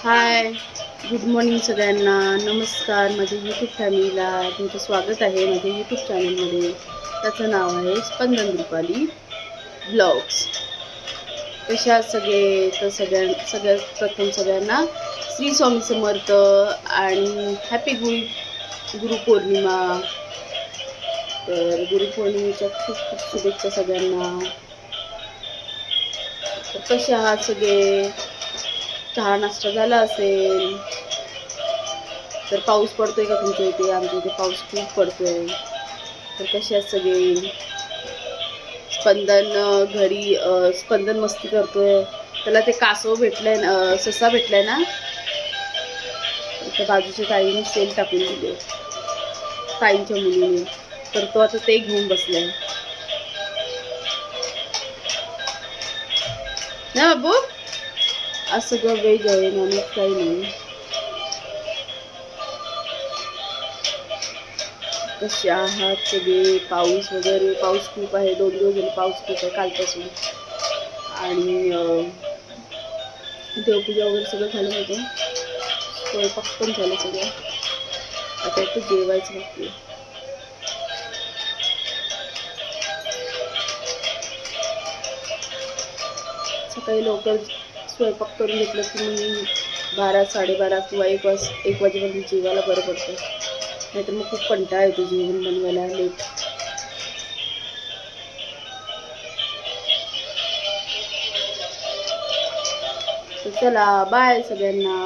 हाय, good morning सगळ्यांना. नमस्कार. माझ्या यूट्यूब फॅमिलीला तुमचं स्वागत आहे माझ्या यूट्यूब चॅनलमध्ये. त्याचं नाव आहे स्पंदन रुपाली ब्लॉग्स. कशा सगळे तर सगळ्यात प्रथम सगळ्यांना श्री स्वामी समर्थ आणि हॅपी गुरुपौर्णिमा. तर गुरुपौर्णिमेच्या खूप खूप शुभेच्छा सगळ्यांना. तर कसे आहात सगळे? चहा नाश्ता झाला असेल तर पाऊस पडतोय का तुमच्या इथे? आमच्या इथे पाऊस खूप पडतोय. तर कसे आहेत सगळे? स्पंदन घरी स्पंदन मस्ती करतोय. त्याला ते कासव भेटलंय, ससा भेटलाय ना. त्या बाजूच्या ताईने सेल टाकून दिले, ताईंच्या मुलीने. तर तो आता ते घेऊन बसलाय ना बाबू. आज सगळं व्हेज आहे, नॉनव्हेज काही नाही. कसे आहात सगळे? पाऊस वगैरे, पाऊस खूप आहे. 2 दिवस झाले पाऊस खूप आहे कालपासून. आणि देवपूजा वगैरे सगळं झालं होतं. स्वयंपाक पण झालं सगळं. आता इथं जेवायचं बाकी. सकाळी लवकर स्वयंपाक करून घेतलं की मग 12, 12:30 किंवा 1 वाजेपर्यंत जेवायला बरं पडतं. नाहीतर मग खूप कंटाळा येतो जेवण बनवायला लेट. तर चला, बाय सगळ्यांना.